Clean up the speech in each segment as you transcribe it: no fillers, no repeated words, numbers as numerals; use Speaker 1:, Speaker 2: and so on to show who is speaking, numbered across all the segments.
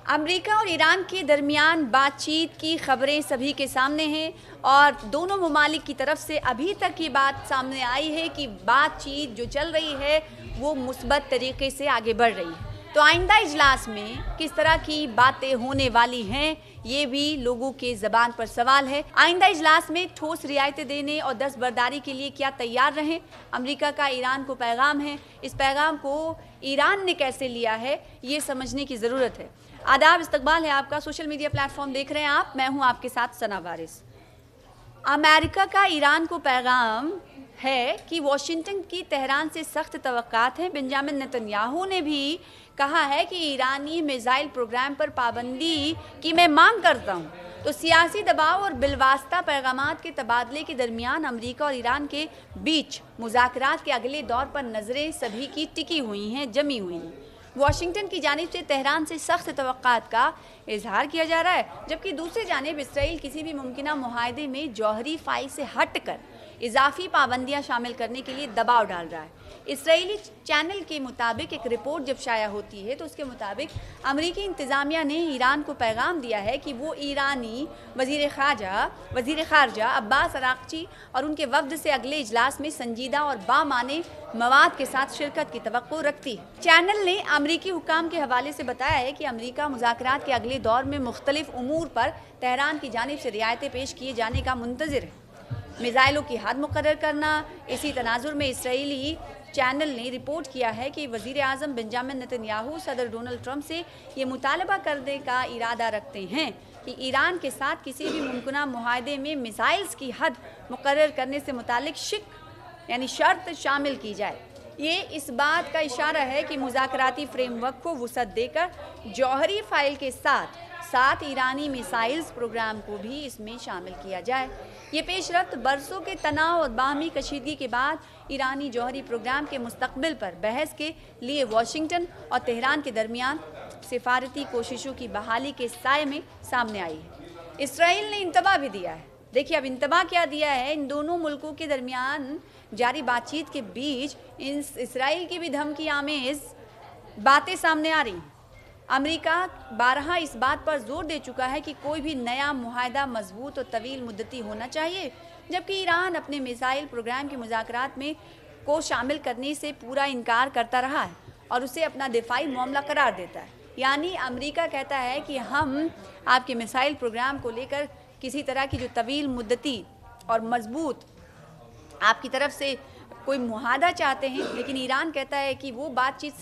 Speaker 1: امریکہ اور ایران کے درمیان بات چیت کی خبریں سبھی کے سامنے ہیں اور دونوں ممالک کی طرف سے ابھی تک یہ بات سامنے آئی ہے کہ بات چیت جو چل رہی ہے وہ مثبت طریقے سے آگے بڑھ رہی ہے۔ تو آئندہ اجلاس میں کس طرح کی باتیں ہونے والی ہیں یہ بھی لوگوں کے زبان پر سوال ہے۔ آئندہ اجلاس میں ٹھوس رعایتیں دینے اور دستبرداری کے لیے کیا تیار رہیں؟ امریکہ کا ایران کو پیغام ہے، اس پیغام کو ایران نے کیسے لیا ہے یہ سمجھنے کی ضرورت ہے۔ آداب، استقبال ہے آپ کا، سوشل میڈیا پلیٹ فارم دیکھ رہے ہیں آپ، میں ہوں آپ کے ساتھ ثنا وارث۔ امریکہ کا ایران کو پیغام ہے کہ واشنگٹن کی تہران سے سخت توقعات ہیں۔ بنجامن نیتن یاہو نے بھی کہا ہے کہ ایرانی میزائل پروگرام پر پابندی کی میں مانگ کرتا ہوں۔ تو سیاسی دباؤ اور بالواسطہ پیغامات کے تبادلے کے درمیان امریکہ اور ایران کے بیچ مذاکرات کے اگلے دور پر نظریں سبھی کی ٹکی ہوئی ہیں، جمی ہوئی ہیں۔ واشنگٹن کی جانب سے تہران سے سخت توقعات کا اظہار کیا جا رہا ہے، جبکہ دوسری جانب اسرائیل کسی بھی ممکنہ معاہدے میں جوہری فائل سے ہٹ کر اضافی پابندیاں شامل کرنے کے لیے دباؤ ڈال رہا ہے۔ اسرائیلی چینل کے مطابق ایک رپورٹ جب شائع ہوتی ہے تو اس کے مطابق امریکی انتظامیہ نے ایران کو پیغام دیا ہے کہ وہ ایرانی وزیر خارجہ عباس اراغچی اور ان کے وفد سے اگلے اجلاس میں سنجیدہ اور بامعنی مواد کے ساتھ شرکت کی توقع رکھتی ہے۔ چینل نے امریکی حکام کے حوالے سے بتایا ہے کہ امریکہ مذاکرات کے اگلے دور میں مختلف امور پر تہران کی جانب سے رعایتیں پیش کیے جانے کا منتظر ہے۔ میزائلوں کی حد مقرر کرنا۔ اسی تناظر میں اسرائیلی چینل نے رپورٹ کیا ہے کہ وزیر اعظم بنجامن نیتن یاہو صدر ڈونلڈ ٹرمپ سے یہ مطالبہ کرنے کا ارادہ رکھتے ہیں کہ ایران کے ساتھ کسی بھی ممکنہ معاہدے میں میزائلز کی حد مقرر کرنے سے متعلق شرط شامل کی جائے۔ یہ اس بات کا اشارہ ہے کہ مذاکراتی فریم ورک کو وسعت دے کر جوہری فائل کے ساتھ ایرانی میزائلز پروگرام کو بھی اس میں شامل کیا جائے۔ یہ پیش رفت برسوں کے تناؤ اور باہمی کشیدگی کے بعد ایرانی جوہری پروگرام کے مستقبل پر بحث کے لیے واشنگٹن اور تہران کے درمیان سفارتی کوششوں کی بحالی کے سائے میں سامنے آئی ہے۔ اسرائیل نے انتباہ بھی دیا ہے۔ دیکھیے اب انتباہ کیا دیا ہے، ان دونوں ملکوں کے درمیان جاری بات چیت کے بیچ اسرائیل کی بھی دھمکی آمیز باتیں سامنے آ رہی ہیں۔ امریکہ بارہا اس بات پر زور دے چکا ہے کہ کوئی بھی نیا معاہدہ مضبوط اور طویل مدتی ہونا چاہیے، جبکہ ایران اپنے میزائل پروگرام کے مذاکرات میں کو شامل کرنے سے پورا انکار کرتا رہا ہے اور اسے اپنا دفاعی معاملہ قرار دیتا ہے۔ یعنی امریکہ کہتا ہے کہ ہم آپ کے میزائل پروگرام کو لے کر کسی طرح کی جو طویل مدتی اور مضبوط آپ کی طرف سے کوئی معاہدہ چاہتے ہیں، لیکن ایران کہتا ہے کہ وہ بات چیت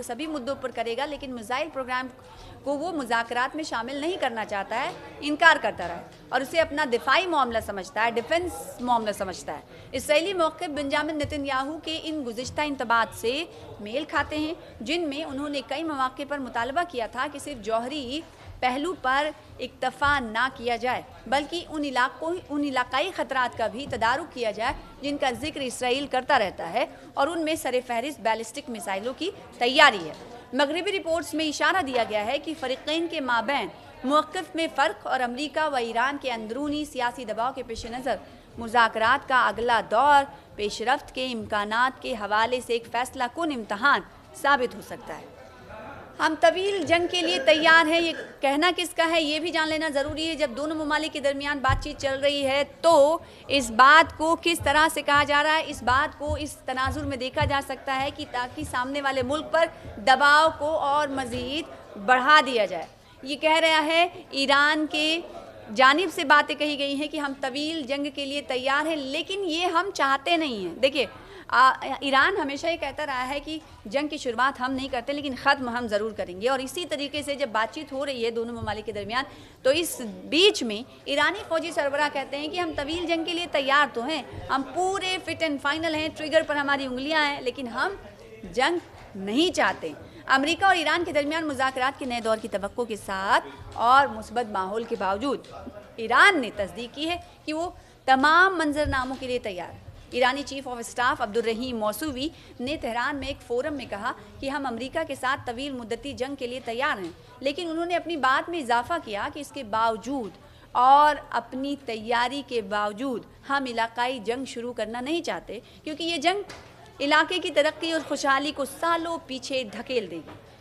Speaker 1: سبھی مدوں پر کرے گا، لیکن میزائل پروگرام کو وہ مذاکرات میں شامل نہیں کرنا چاہتا ہے، انکار کرتا رہا ہے اور اسے اپنا دفاعی معاملہ سمجھتا ہے، ڈیفنس معاملہ سمجھتا ہے۔ اسرائیلی موقف بنجامن نیتن یاہو کے ان گزشتہ انتباہات سے میل کھاتے ہیں، جن میں انہوں نے کئی مواقع پر مطالبہ کیا تھا کہ صرف جوہری پہلو پر اکتفا نہ کیا جائے بلکہ ان علاقائی خطرات کا بھی تدارک کیا جائے جن کا ذکر اسرائیل کرتا رہتا ہے، اور ان میں سرفہرست بیلسٹک میزائلوں کی تیاری ہے۔ مغربی رپورٹس میں اشارہ دیا گیا ہے کہ فریقین کے مابین موقف میں فرق اور امریکہ و ایران کے اندرونی سیاسی دباؤ کے پیش نظر مذاکرات کا اگلا دور پیش رفت کے امکانات کے حوالے سے ایک فیصلہ کن امتحان ثابت ہو سکتا ہے۔ ہم طویل جنگ کے لیے تیار ہیں، یہ کہنا کس کا ہے یہ بھی جان لینا ضروری ہے۔ جب دونوں ممالک کے درمیان بات چیت چل رہی ہے تو اس بات کو کس طرح سے کہا جا رہا ہے، اس بات کو اس تناظر میں دیکھا جا سکتا ہے کہ تاکہ سامنے والے ملک پر دباؤ کو اور مزید بڑھا دیا جائے۔ یہ کہہ رہا ہے ایران کے جانب سے باتیں کہی گئی ہیں کہ ہم طویل جنگ کے لیے تیار ہیں، لیکن یہ ہم چاہتے نہیں ہیں۔ دیکھیے ایران ہمیشہ یہ کہتا رہا ہے کہ جنگ کی شروعات ہم نہیں کرتے لیکن ختم ہم ضرور کریں گے، اور اسی طریقے سے جب بات چیت ہو رہی ہے دونوں ممالک کے درمیان تو اس بیچ میں ایرانی فوجی سربراہ کہتے ہیں کہ ہم طویل جنگ کے لیے تیار تو ہیں، ہم پورے فٹ اینڈ فائنل ہیں، ٹریگر پر ہماری انگلیاں ہیں، لیکن ہم جنگ نہیں چاہتے۔ امریکہ اور ایران کے درمیان مذاکرات کے نئے دور کی توقع کے ساتھ اور مثبت ماحول کے باوجود ایران نے تصدیق کی ہے کہ وہ تمام منظرناموں کے لیے تیار ہے۔ ایرانی chief of staff Abdul Rahim Moosavi نے تہران میں ایک فورم میں کہا کہ ہم امریکہ کے ساتھ طویل مدتی جنگ کے لیے تیار ہیں، لیکن انہوں نے اپنی بات میں اضافہ کیا کہ اس کے باوجود اور اپنی تیاری کے باوجود ہم علاقائی جنگ شروع کرنا نہیں چاہتے، کیونکہ یہ جنگ علاقے کی ترقی اور خوشحالی کو سالوں پیچھے دھکیل دے گی۔